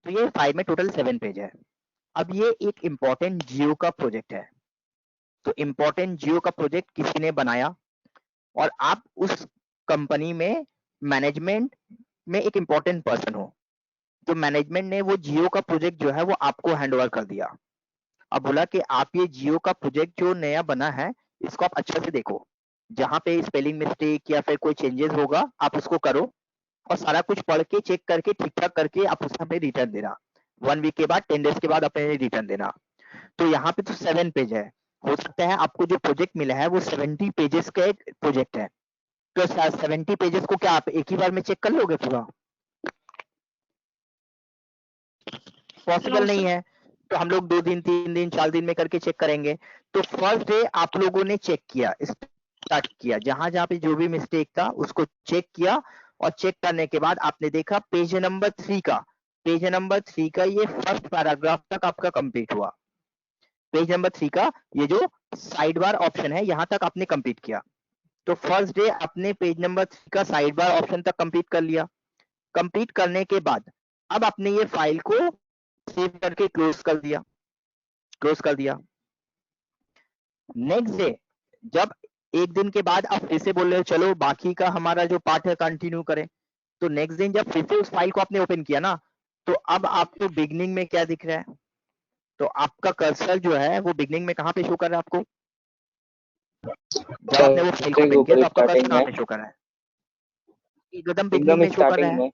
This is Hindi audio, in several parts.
तो ये फाइल में टोटल 7 पेज है। अब ये एक इम्पोर्टेंट जियो का प्रोजेक्ट है। तो इम्पोर्टेंट जियो का प्रोजेक्ट किसी ने बनाया और आप उस कंपनी में मैनेजमेंट में एक इम्पोर्टेंट पर्सन हो। तो मैनेजमेंट ने वो जियो का प्रोजेक्ट जो है वो आपको हैंडओवर कर दिया। अब बोला कि आप ये जियो का प्रोजेक्ट जो नया बना है इसको आप अच्छा से देखो, जहाँ पे स्पेलिंग मिस्टेक या फिर कोई चेंजेस होगा आप उसको करो, और सारा कुछ पढ़ के चेक करके ठीक ठाक करके आप उसे हमें रिटर्न देना। 1 वीक के बाद 10 डेज के बाद अपने रिटर्न देना। तो यहाँ पे तो 7 पेज है। हो सकता है आपको जो प्रोजेक्ट मिला है वो 70 पेजेस का एक प्रोजेक्ट है। तो 70 पेजेस को क्या आप एक ही बार में चेक कर लोगे पूरा? पॉसिबल नहीं है। तो हम लोग 2 दिन 3 दिन 4 दिन में करके चेक करेंगे। तो फर्स्ट डे आप लोगों ने चेक किया, स्टार्ट किया, जहां जहां पे जो भी मिस्टेक था उसको चेक किया, और चेक करने के बाद आपने देखा पेज नंबर 3 का, पेज नंबर 3 का ये फर्स्ट पैराग्राफ तक आपका कंप्लीट हुआ। पेज नंबर 3 का ये जो साइड बार ऑप्शन है यहां तक आपने कंप्लीट किया। तो फर्स्ट डे आपने पेज नंबर 3 का साइड बार ऑप्शन तक कंप्लीट कर लिया। कंप्लीट करने के बाद अब आपने ये फाइल को सेव करके क्लोज कर दिया, क्लोज कर दिया। नेक्स्ट डे जब एक दिन के बाद आप फिर से बोल रहे हो चलो बाकी का हमारा जो पार्ट है कंटिन्यू करें, तो नेक्स्ट दिन जब फिर से उस फाइल को आपने ओपन किया ना, तो अब आपको बिगनिंग में क्या दिख रहा है? तो आपका कर्सर जो है वो बिगनिंग में कहाँ पे शो कर रहा है आपको? जब आपने वो फाइल को ओपन किया तो आपका कर्सर कहाँ पे शो कर रहा है? एकदम बिगनिंग में शो कर रहा है।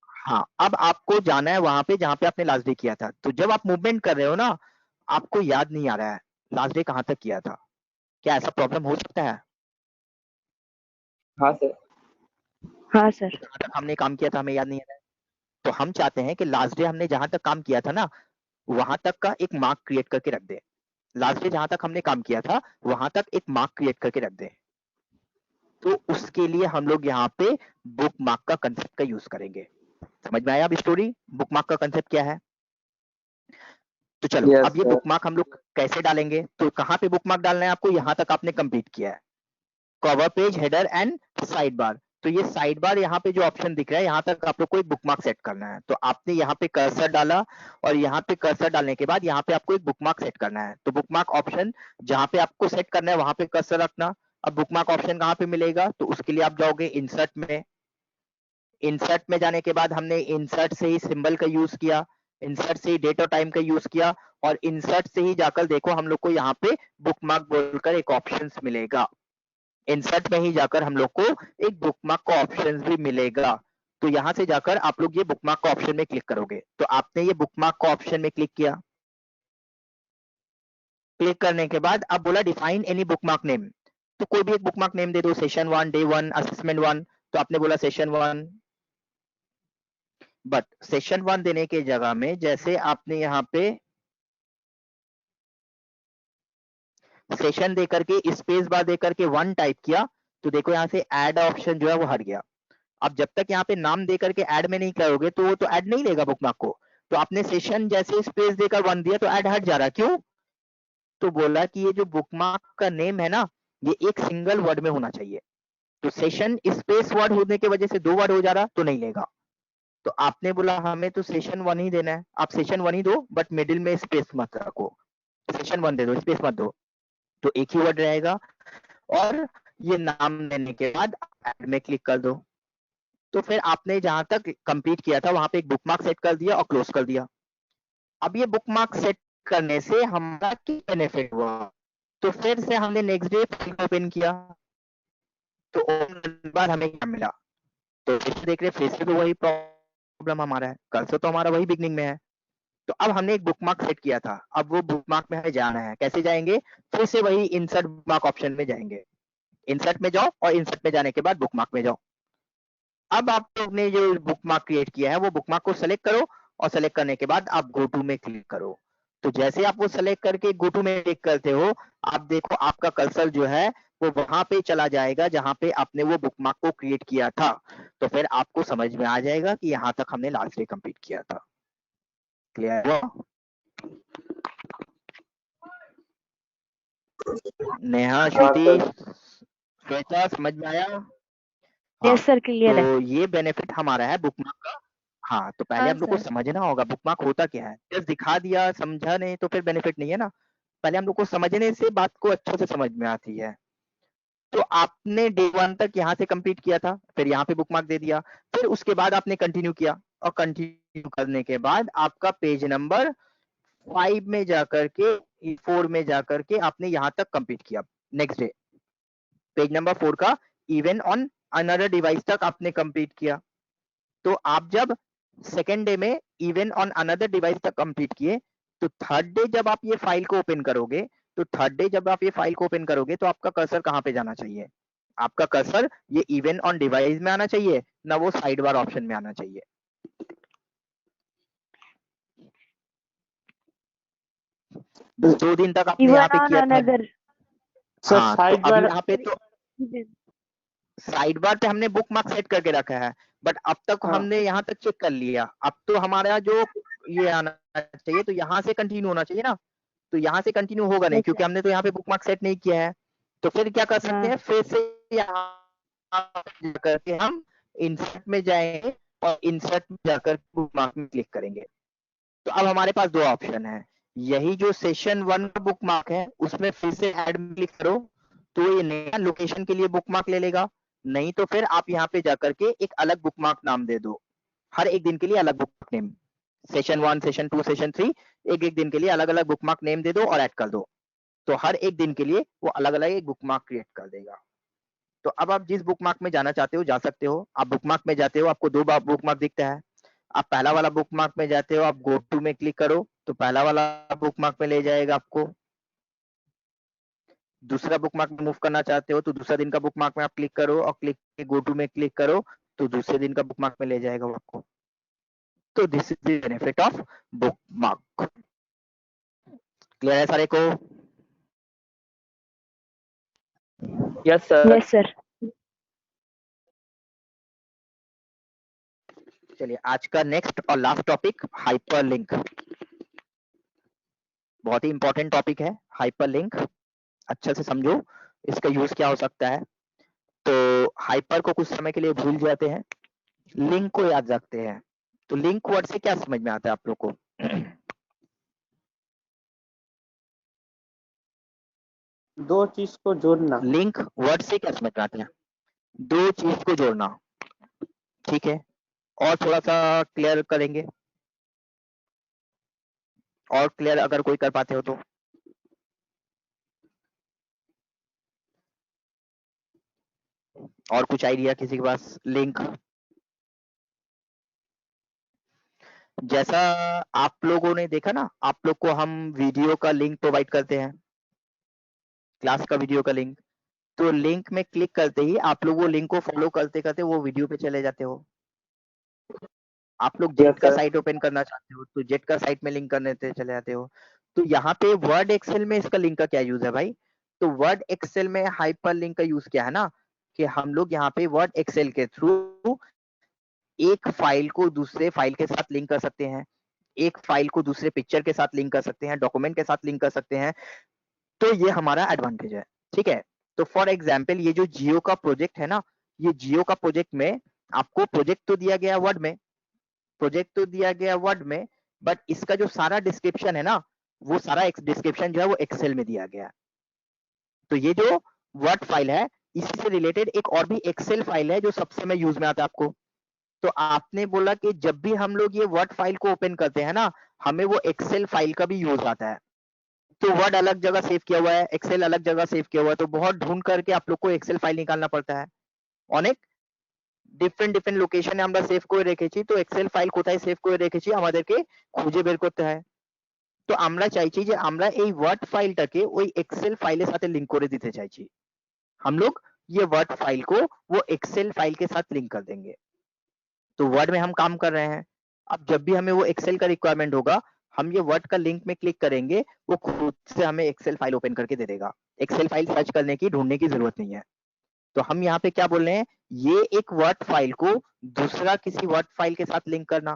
हाँ, अब आपको जाना है वहां पे जहां पे आपने लास्ट डे किया था। तो जब आप मूवमेंट कर रहे हो ना, आपको याद नहीं आ रहा है लास्ट डे कहां तक किया था। क्या ऐसा प्रॉब्लम हो सकता है? हाँ सर। हाँ सर। जहां तक हमने काम किया था हमें याद नहीं आ रहा है। तो हम चाहते हैं कि लास्ट डे हमने जहां तक काम किया था ना, वहां तक का एक मार्क क्रिएट करके रख दे। लास्ट डे जहां तक हमने काम किया था वहां तक एक मार्क क्रिएट करके रख दे। तो उसके लिए हम लोग यहाँ पे बुक मार्क का कंसेप्ट का यूज करेंगे। समझ में आया अब स्टोरी? बुक मार्क का कंसेप्ट क्या है? तो चलो Yes, अब ये sir. बुक मार्क हम लोग कैसे डालेंगे? तो कहाँ पे बुक मार्क डालना है आपको? यहाँ तक आपने कंप्लीट किया है, cover page, header and side bar. तो ये साइड बार यहाँ पे जो ऑप्शन दिख रहा है यहाँ तक आप लोग को एक बुक मार्क सेट करना है। तो आपने यहाँ पे कर्सर डाला, और यहाँ पे कर्सर डालने के बाद यहाँ पे आपको एक बुक मार्क सेट करना है। तो बुक मार्क ऑप्शन जहाँ पे आपको सेट करना है वहां पे कर्सर रखना। अब बुक मार्क ऑप्शन कहाँ पे मिलेगा? तो उसके लिए आप जाओगे इंसर्ट में। इंसर्ट में जाने के बाद हमने इंसर्ट से ही सिंबल का यूज किया, इंसर्ट से ही डेट और टाइम का यूज किया, और इंसर्ट से ही जाकर देखो हम लोग को यहाँ पे बुक मार्क बोलकर एक ऑप्शन मिलेगा। इंसर्ट में ही जाकर हम लोग को एक बुक मार्क का ऑप्शन भी मिलेगा। तो यहाँ से जाकर आप लोग ये बुक मार्क का ऑप्शन में क्लिक करोगे। तो आपने ये बुक मार्क का ऑप्शन में क्लिक किया। क्लिक करने के बाद अब बोला define any book mark name. तो कोई भी एक बुक मार्क नेम दे दो, सेशन 1, डे 1, असेसमेंट 1। तो आपने बोला सेशन 1। बट सेशन 1 देने के जगह में जैसे आपने यहाँ पे सेशन देकर के स्पेस बार देकर के 1 टाइप किया, तो देखो यहाँ से ऐड ऑप्शन जो है वो हट गया। अब जब तक यहाँ पे नाम देकर के ऐड में नहीं करोगे तो वो तो ऐड नहीं लेगा बुक मार्क को। तो आपने सेशन जैसे स्पेस देकर 1 दिया तो ऐड हट जा रहा, क्यों? तो बोला कि ये जो बुक मार्क का नेम है ना, ये एक सिंगल वर्ड में होना चाहिए। तो सेशन स्पेस वर्ड होने की वजह से 2 वर्ड हो जा रहा, तो नहीं लेगा। तो आपने बोला हमें तो सेशन 1 ही देना है, आप सेशन 1 ही दो, बट मिडिल में स्पेस मत रखो, सेशन 1 दे दो, स्पेस मत दो। तो एक ही वर्ड रहेगा। और ये नाम देने के बाद ऐड में क्लिक कर दो। तो फिर आपने जहां तक कंप्लीट किया था वहां पे एक बुक मार्क सेट कर दिया और क्लोज कर दिया। अब ये बुक मार्क सेट करने से हमारा क्या बेनिफिट हुआ? तो फिर से हमने नेक्स्ट डे फाइल ओपन किया, तो ओपन करने के बाद हमें क्या मिला? तो फिर से देख रहे फिर से तो वही प्रॉब्लम हमारा है, कर्सर तो हमारा वही बिगनिंग में है। तो अब हमने एक बुक मार्क सेट किया था, अब वो बुक मार्क में हमें जाना है। कैसे जाएंगे? फिर से वही इंसर्ट बुक मार्क ऑप्शन में जाएंगे। इंसर्ट में जाओ, और इंसर्ट में जाने के बाद बुक मार्क में जाओ। अब आप लोग ने जो बुक मार्क क्रिएट किया है वो बुक मार्क को सेलेक्ट करो, और सेलेक्ट करने के बाद आप गो टू में क्लिक करो। तो जैसे आप वो सेलेक्ट करके गो टू में क्लिक करते हो, आप देखो आपका कर्सर जो है वो वहां पे चला जाएगा जहां पे आपने वो बुक मार्क को क्रिएट किया था। तो फिर आपको समझ में आ जाएगा कि यहाँ तक हमने लास्ट डे कंप्लीट किया था। क्लियर हुआ? नेहा, श्रुति, श्वेता, समझ में आया? हाँ, यस सर, क्लियर है। तो ये बेनिफिट हमारा है बुक मार्क का। हाँ, तो पहले हाँ, हम लोग को सर। समझना होगा बुकमार्क होता क्या है। जस्ट दिखा दिया, समझा नहीं तो फिर बेनिफिट नहीं है ना। पहले हम लोग को समझने से बात को अच्छे से समझ में आती है। तो आपने डे 1 तक यहाँ से कंप्लीट किया था, फिर यहाँ पे बुकमार्क दे दिया, फिर उसके बाद आपने कंटिन्यू किया और कंटिन्यू करने के बाद आपका पेज नंबर 5 में जाकर के 4 में जाकर के आपने यहाँ तक कंप्लीट किया। नेक्स्ट डे पेज नंबर 4 का इवन ऑन अनदर डिवाइस तक आपने कंप्लीट किया। तो आप जब सेकेंड डे में इवन ऑन अनदर डिवाइस तक कंप्लीट किए, तो थर्ड डे जब आप ये फाइल को ओपन करोगे, तो थर्ड डे जब आप ये फाइल को ओपन करोगे तो आपका कर्सर कहाँ पे जाना चाहिए? आपका कर्सर ये इवन ऑन डिवाइस में आना चाहिए, ना वो साइड बार ऑप्शन में आना चाहिए। बस 2 दिन तक आपने यहाँ Even पे on किया था। another. सर हाँ, तो साइड अभी बार यहाँ पे तो साइड बार पे हमने बुक मार्क सेट करके रखा है, बट अब तक हाँ। हमने यहाँ तक चेक कर लिया। अब तो हमारा जो ये आना चाहिए, तो यहाँ से कंटिन्यू होना चाहिए ना। तो यहाँ से कंटिन्यू होगा नहीं, Yes, क्योंकि sir. हमने तो यहाँ पे बुक मार्क सेट नहीं किया है। तो फिर क्या कर सकते हाँ। हैं, फिर से यहाँ जाकर के हम इंसर्ट में जाएंगे और इंसर्ट में जाकर बुक मार्क में क्लिक करेंगे। तो अब हमारे पास 2 ऑप्शन है। यही जो सेशन 1 का बुक मार्क है, उसमें फिर से ऐड में क्लिक करो, तो ये नया लोकेशन के लिए बुक मार्क ले लेगा। नहीं तो फिर आप यहाँ पे जाकर के एक अलग बुक मार्क नाम दे दो। हर एक दिन के लिए अलग book name, session 1, session 2, session 3, एक-एक दिन के लिए अलग-अलग बुक मार्क नेम दे दो और ऐड कर दो। तो हर एक दिन के लिए वो अलग-अलग एक बुक मार्क क्रिएट कर देगा। तो अब आप जिस बुक मार्क में जाना चाहते हो, जा सकते हो। आप बुक मार्क में जाते हो, आपको 2 बुक मार्क दिखता है। आप पहला वाला बुक मार्क में जाते हो, आप गो टू में क्लिक करो, तो पहला वाला बुक मार्क में ले जाएगा आपको। दूसरा बुक मार्क मूव करना चाहते हो, तो दूसरा दिन का बुक मार्क में आप क्लिक करो और क्लिक गो टू में क्लिक करो, तो दूसरे दिन का बुक मार्क में ले जाएगा वो आपको। तो this is the benefit of book mark. Clear है सारे को? Yes sir. Yes, sir. चलिए आज का नेक्स्ट और लास्ट टॉपिक हाइपरलिंक। बहुत ही इंपॉर्टेंट टॉपिक है हाइपरलिंक। अच्छे से समझो इसका यूज क्या हो सकता है। तो हाइपर को कुछ समय के लिए भूल जाते हैं, लिंक को याद रखते हैं। तो लिंक वर्ड से क्या समझ में आता है आप लोग को? दो चीज को जोड़ना। लिंक वर्ड से क्या समझ में आता है? 2 चीज को जोड़ना। ठीक है, और थोड़ा सा क्लियर करेंगे, और क्लियर अगर कोई कर पाते हो तो। और कुछ आइडिया किसी के पास? लिंक जैसा आप लोगों ने देखा ना, आप लोग को हम वीडियो का लिंक प्रोवाइड करते हैं, क्लास का वीडियो का लिंक। तो लिंक में क्लिक करते ही आप लोग वो लिंक को फॉलो करते करते वो वीडियो पे चले जाते हो। आप लोग जेट यस का सर। साइट ओपन करना चाहते हो, तो जेट का साइट में लिंक करने चले जाते हो। तो यहाँ पे वर्ड एक्सेल में इसका लिंक का क्या यूज है भाई? तो वर्ड एक्सेल में हाइपर लिंक का यूज क्या है ना, कि हम लोग यहाँ पे वर्ड एक्सेल के थ्रू एक फाइल को दूसरे फाइल के साथ लिंक कर सकते हैं, एक फाइल को दूसरे पिक्चर के साथ लिंक कर सकते हैं, डॉक्यूमेंट के साथ लिंक कर सकते हैं। तो ये हमारा एडवांटेज है। ठीक है, तो फॉर एग्जाम्पल ये जो जियो का प्रोजेक्ट है ना, ये जियो का प्रोजेक्ट में आपको प्रोजेक्ट तो दिया गया वर्ड में, प्रोजेक्ट तो दिया गया वर्ड में, बट इसका जो सारा डिस्क्रिप्शन है ना, वो सारा डिस्क्रिप्शन जो है वो एक्सेल में दिया गया है। तो ये जो वर्ड फाइल है, इसी से रिलेटेड एक और भी एक्सेल फाइल है जो सबसे में यूज में आता है आपको। तो आपने बोला कि जब भी हम लोग ये वर्ड फाइल को ओपन करते हैं ना, हमें वो एक्सेल फाइल का भी यूज आता है। तो वर्ड अलग जगह सेव किया हुआ है, एक्सेल अलग जगह सेव किया हुआ है, तो बहुत ढूंढ करके आप लोग को एक्सेल फाइल निकालना पड़ता है। অনেক ডিফারেন্ট লোকেশনে আমরা সেভ করে রেখেছি, তো এক্সেল ফাইল কোথায় সেভ করে রেখেছি আমাদেরকে খুঁজে বের করতে হয়। তো আমরা চাইছি যে আমরা এই ওয়ার্ড ফাইলটাকে ওই এক্সেল ফাইলের সাথে লিংক করে দিতে চাইছি। हम लोग ये वर्ड फाइल को वो एक्सेल फाइल के साथ लिंक कर देंगे। तो वर्ड में हम काम कर रहे हैं, अब जब भी हमें वो एक्सेल का रिक्वायरमेंट होगा, हम ये वर्ड का लिंक में क्लिक करेंगे, वो खुद से हमें एक्सेल फाइल ओपन करके दे देगा। एक्सेल फाइल सर्च करने की, ढूंढने की जरूरत नहीं है। तो हम यहाँ पे क्या बोल रहे हैं, ये एक वर्ड फाइल को दूसरा किसी वर्ड फाइल के साथ लिंक करना,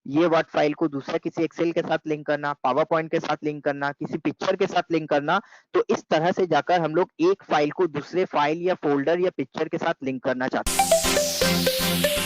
ये वर्ड फाइल को दूसरा किसी एक्सेल के साथ लिंक करना, पावर पॉइंट के साथ लिंक करना, किसी पिक्चर के साथ लिंक करना। तो इस तरह से जाकर हम लोग एक फाइल को दूसरे फाइल या फोल्डर या पिक्चर के साथ लिंक करना चाहते हैं।